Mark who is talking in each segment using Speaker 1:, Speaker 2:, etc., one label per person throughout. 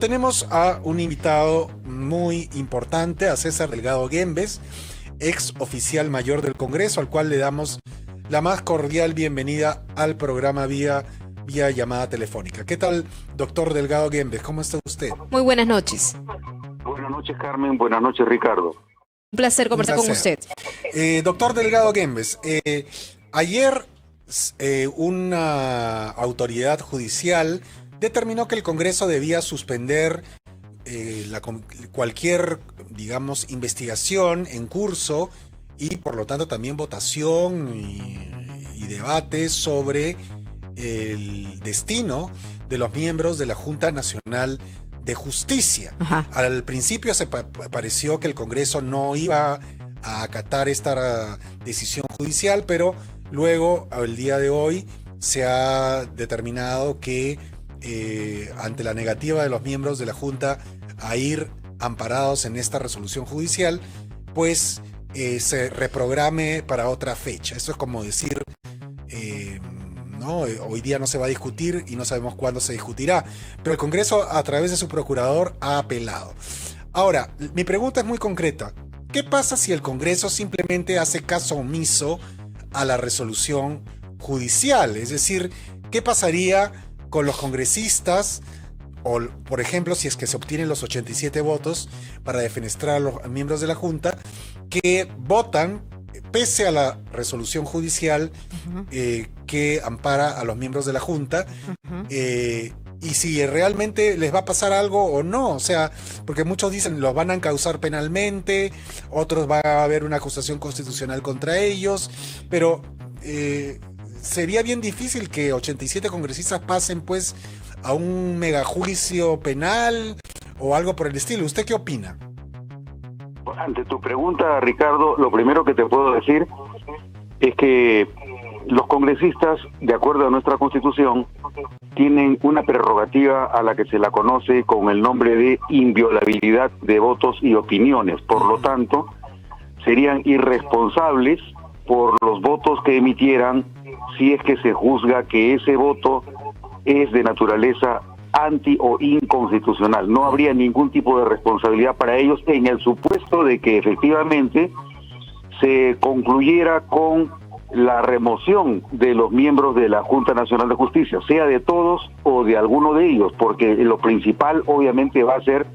Speaker 1: Tenemos a un invitado muy importante, a César Delgado Guembes, ex oficial mayor del Congreso, al cual le damos la más cordial bienvenida al programa vía llamada telefónica. ¿Qué tal, doctor Delgado Guembes? ¿Cómo está usted?
Speaker 2: Muy buenas noches.
Speaker 3: Buenas noches, Carmen. Buenas noches, Ricardo.
Speaker 2: Un placer conversar con usted.
Speaker 1: Doctor Delgado Guembes, ayer una autoridad judicial determinó que el Congreso debía suspender cualquier, digamos, investigación en curso y por lo tanto también votación y debate sobre el destino de los miembros de la Junta Nacional de Justicia.
Speaker 2: Ajá.
Speaker 1: Al principio se pareció que el Congreso no iba a acatar esta decisión judicial, pero luego, el día de hoy, se ha determinado que ante la negativa de los miembros de la Junta a ir amparados en esta resolución judicial, pues se reprograme para otra fecha. Eso es como decir, no, hoy día no se va a discutir y no sabemos cuándo se discutirá, pero el Congreso a través de su procurador ha apelado. Ahora, mi pregunta es muy concreta. ¿Qué pasa si el Congreso simplemente hace caso omiso a la resolución judicial? Es decir, ¿qué pasaría con los congresistas, o por ejemplo, si es que se obtienen los 87 votos para defenestrar a los miembros de la Junta, que votan pese a la resolución judicial que ampara a los miembros de la Junta, y si realmente les va a pasar algo o no? O sea, porque muchos dicen los van a encausar penalmente, otros va a haber una acusación constitucional contra ellos, pero sería bien difícil que 87 congresistas pasen pues a un megajuicio penal o algo por el estilo. ¿Usted qué opina?
Speaker 3: Ante tu pregunta, Ricardo, lo primero que te puedo decir es que los congresistas, de acuerdo a nuestra Constitución, tienen una prerrogativa a la que se la conoce con el nombre de inviolabilidad de votos y opiniones. Por lo tanto, serían irresponsables por los votos que emitieran si es que se juzga que ese voto es de naturaleza anti o inconstitucional. No habría ningún tipo de responsabilidad para ellos en el supuesto de que efectivamente se concluyera con la remoción de los miembros de la Junta Nacional de Justicia, sea de todos o de alguno de ellos, porque lo principal obviamente va a ser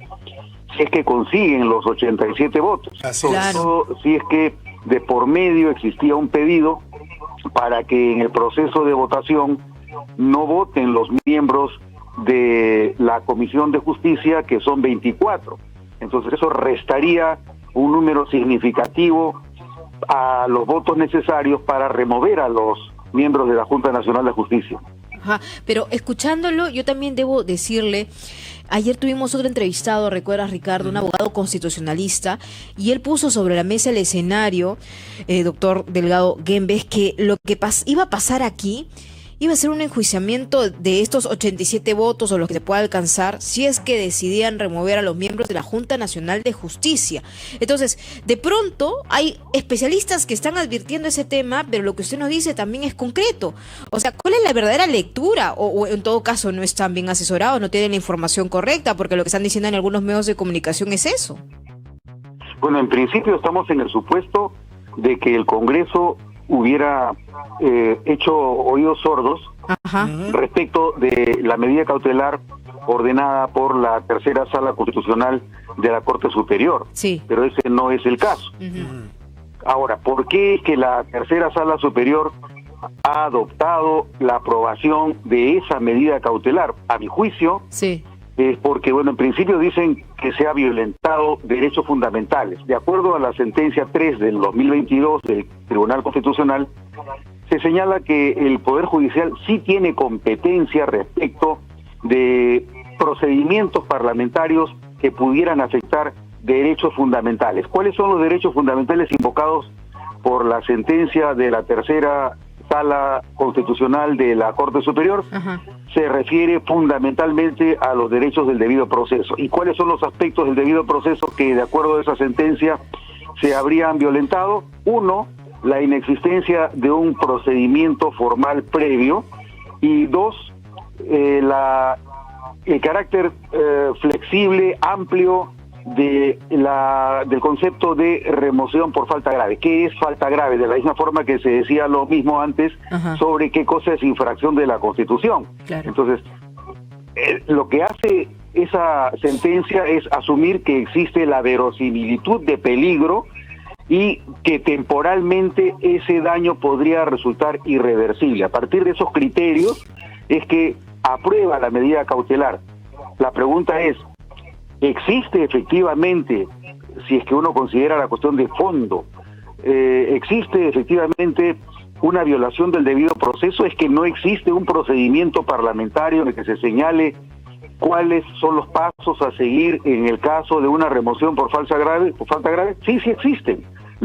Speaker 3: si es que consiguen los 87 votos. Sobre todo si es que de por medio existía un pedido para que en el proceso de votación no voten los miembros de la Comisión de Justicia, que son 24. Entonces eso restaría un número significativo a los votos necesarios para remover a los miembros de la Junta Nacional de Justicia.
Speaker 2: Ajá, pero escuchándolo, yo también debo decirle, ayer tuvimos otro entrevistado, recuerdas, Ricardo, un abogado constitucionalista, y él puso sobre la mesa el escenario, doctor Delgado Guembes, que lo que iba a pasar aquí iba a ser un enjuiciamiento de estos 87 votos o los que se pueda alcanzar si es que decidían remover a los miembros de la Junta Nacional de Justicia. Entonces, de pronto hay especialistas que están advirtiendo ese tema, pero lo que usted nos dice también es concreto. O sea, ¿cuál es la verdadera lectura? O en todo caso no están bien asesorados, no tienen la información correcta, porque lo que están diciendo en algunos medios de comunicación es eso.
Speaker 3: Bueno, en principio estamos en el supuesto de que el Congreso hubiera hecho oídos sordos respecto de la medida cautelar ordenada por la tercera sala constitucional de la Corte Superior.
Speaker 2: Sí.
Speaker 3: Pero ese no es el caso. Ahora, ¿por qué es que la tercera sala superior ha adoptado la aprobación de esa medida cautelar? A mi juicio,
Speaker 2: sí,
Speaker 3: es porque, bueno, en principio dicen que se ha violentado derechos fundamentales. De acuerdo a la sentencia 3 del 2022 del Tribunal Constitucional, se señala que el Poder Judicial sí tiene competencia respecto de procedimientos parlamentarios que pudieran afectar derechos fundamentales. ¿Cuáles son los derechos fundamentales invocados por la sentencia de la tercera sala constitucional de la Corte Superior? Se refiere fundamentalmente a los derechos del debido proceso. ¿Y cuáles son los aspectos del debido proceso que, de acuerdo a esa sentencia, se habrían violentado? Uno, la inexistencia de un procedimiento formal previo, y dos, la el carácter flexible, amplio del concepto de remoción por falta grave. ¿Qué es falta grave? De la misma forma que se decía lo mismo antes sobre qué cosa es infracción de la Constitución.
Speaker 2: Claro.
Speaker 3: Entonces, lo que hace esa sentencia es asumir que existe la verosimilitud de peligro y que temporalmente ese daño podría resultar irreversible. A partir de esos criterios es que aprueba la medida cautelar. La pregunta es, ¿existe efectivamente, si es que uno considera la cuestión de fondo, existe efectivamente una violación del debido proceso? Es que no existe un procedimiento parlamentario en el que se señale cuáles son los pasos a seguir en el caso de una remoción por falta grave. Sí existen.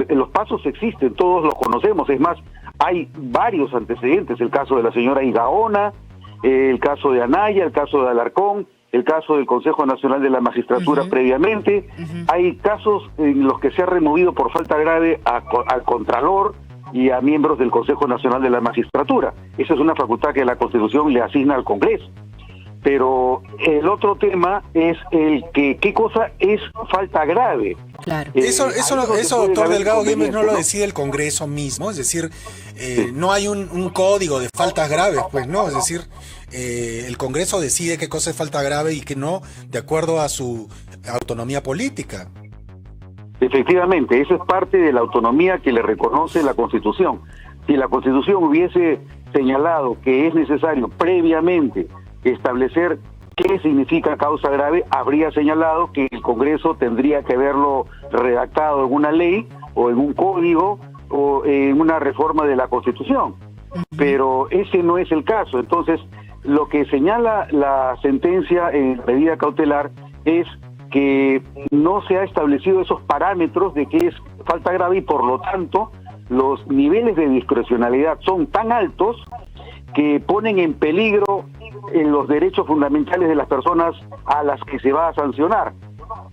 Speaker 3: Los pasos existen, todos los conocemos. Es más, hay varios antecedentes: el caso de la señora Igaona, el caso de Anaya, el caso de Alarcón, el caso del Consejo Nacional de la Magistratura previamente. Hay casos en los que se ha removido por falta grave al Contralor y a miembros del Consejo Nacional de la Magistratura. Esa es una facultad que la Constitución le asigna al Congreso. Pero el otro tema es el que qué cosa es falta grave.
Speaker 2: Claro.
Speaker 1: Eso doctor Delgado Güemes, no lo decide el Congreso mismo, es decir, no hay un código de faltas graves, pues no, es decir, el Congreso decide qué cosa es falta grave y qué no, de acuerdo a su autonomía política.
Speaker 3: Efectivamente, eso es parte de la autonomía que le reconoce la Constitución. Si la Constitución hubiese señalado que es necesario previamente establecer qué significa causa grave, habría señalado que el Congreso tendría que haberlo redactado en una ley o en un código o en una reforma de la Constitución. Pero ese no es el caso. Entonces, lo que señala la sentencia en medida cautelar es que no se ha establecido esos parámetros de qué es falta grave y por lo tanto los niveles de discrecionalidad son tan altos que ponen en peligro los derechos fundamentales de las personas a las que se va a sancionar.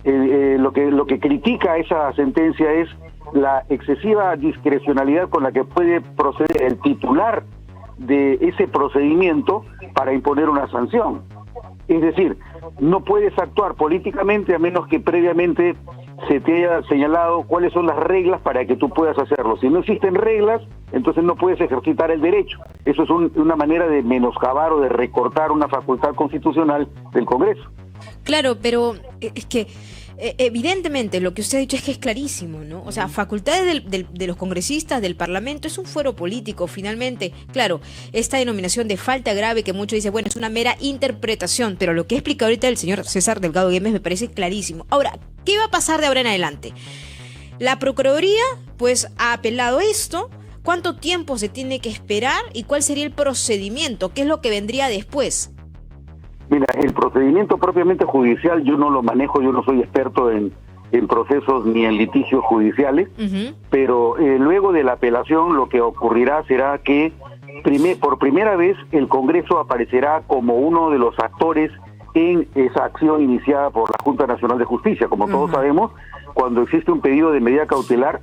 Speaker 3: Lo que critica esa sentencia es la excesiva discrecionalidad con la que puede proceder el titular de ese procedimiento para imponer una sanción. Es decir, no puedes actuar políticamente a menos que previamente se te haya señalado cuáles son las reglas para que tú puedas hacerlo. Si no existen reglas, entonces no puedes ejercitar el derecho. Eso es una manera de menoscabar o de recortar una facultad constitucional del Congreso.
Speaker 2: Claro, pero es que evidentemente lo que usted ha dicho es que es clarísimo, ¿no? O sea, facultades de los congresistas, del Parlamento, es un fuero político, finalmente. Claro, esta denominación de falta grave que muchos dicen, bueno, es una mera interpretación, pero lo que ha explicado ahorita el señor César Delgado Güemes me parece clarísimo. Ahora, ¿qué va a pasar de ahora en adelante? La Procuraduría, pues, ha apelado esto. ¿Cuánto tiempo se tiene que esperar y cuál sería el procedimiento? ¿Qué es lo que vendría después?
Speaker 3: Mira, el procedimiento propiamente judicial yo no lo manejo, yo no soy experto en procesos ni en litigios judiciales, pero luego de la apelación lo que ocurrirá será que por primera vez el Congreso aparecerá como uno de los actores en esa acción iniciada por la Junta Nacional de Justicia. Como todos sabemos, cuando existe un pedido de medida cautelar,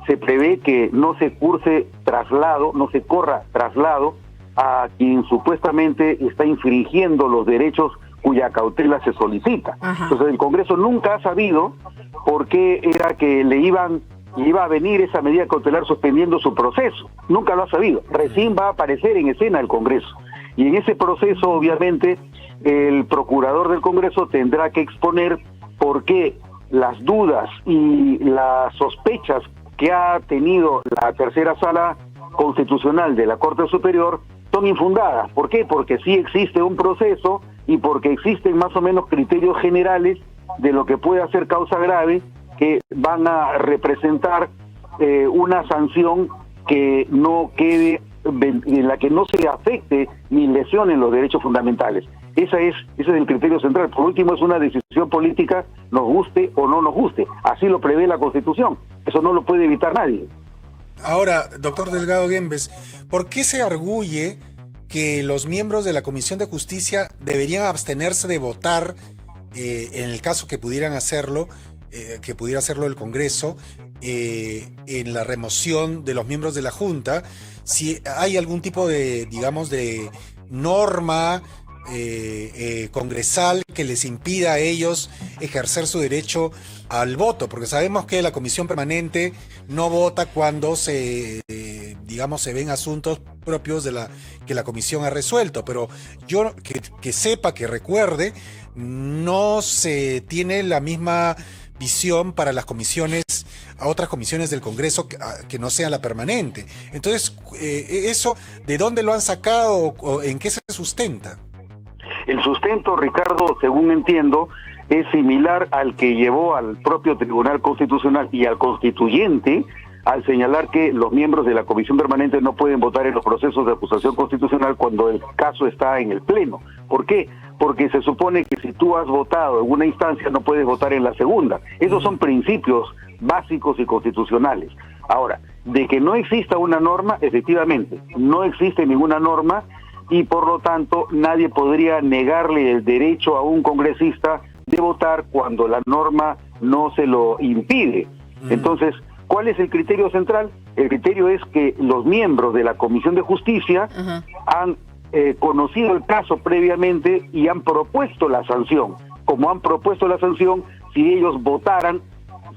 Speaker 3: se prevé que no se corra traslado a quien supuestamente está infringiendo los derechos cuya cautela se solicita. Entonces el Congreso nunca ha sabido por qué era que le iba a venir esa medida cautelar suspendiendo su proceso. Nunca lo ha sabido. Recién va a aparecer en escena el Congreso. Y en ese proceso, obviamente, el procurador del Congreso tendrá que exponer por qué las dudas y las sospechas que ha tenido la tercera sala constitucional de la Corte Superior son infundadas. ¿Por qué? Porque sí existe un proceso y porque existen más o menos criterios generales de lo que puede ser causa grave que van a representar una sanción que no quede, en la que no se afecte ni lesionen los derechos fundamentales. Ese es el criterio central. Por último, es una decisión política, nos guste o no nos guste. Así lo prevé la Constitución. Eso no lo puede evitar nadie.
Speaker 1: Ahora, doctor Delgado Güemes, ¿por qué se arguye que los miembros de la Comisión de Justicia deberían abstenerse de votar en el caso que pudieran hacerlo, que pudiera hacerlo el Congreso, en la remoción de los miembros de la Junta, si hay algún tipo de, digamos, de norma congresal que les impida a ellos ejercer su derecho al voto, porque sabemos que la comisión permanente no vota cuando digamos, se ven asuntos propios de que la comisión ha resuelto, pero yo que sepa, que recuerde, no se tiene la misma visión para las comisiones, a otras comisiones del Congreso que no sean la permanente. Entonces, eso, ¿de dónde lo han sacado o en qué se sustenta?
Speaker 3: El sustento, Ricardo, según entiendo, es similar al que llevó al propio Tribunal Constitucional y al constituyente al señalar que los miembros de la Comisión Permanente no pueden votar en los procesos de acusación constitucional cuando el caso está en el Pleno. ¿Por qué? Porque se supone que si tú has votado en una instancia no puedes votar en la segunda. Esos son principios básicos y constitucionales. Ahora, de que no exista una norma, efectivamente, no existe ninguna norma y por lo tanto nadie podría negarle el derecho a un congresista de votar cuando la norma no se lo impide. Entonces, ¿cuál es el criterio central? El criterio es que los miembros de la Comisión de Justicia han conocido el caso previamente y han propuesto la sanción. Como han propuesto la sanción, si ellos votaran,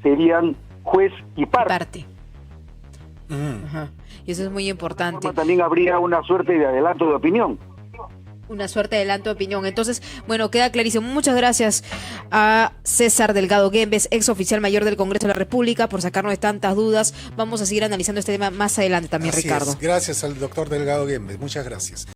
Speaker 3: serían juez y parte.
Speaker 2: Y eso es muy importante.
Speaker 3: También habría una suerte de adelanto de opinión.
Speaker 2: Una suerte de adelanto de opinión. Entonces, bueno, queda clarísimo. Muchas gracias a César Delgado Guembes, ex oficial mayor del Congreso de la República, por sacarnos de tantas dudas. Vamos a seguir analizando este tema más adelante también,
Speaker 1: Así
Speaker 2: Ricardo.
Speaker 1: Gracias al doctor Delgado Guembes. Muchas gracias.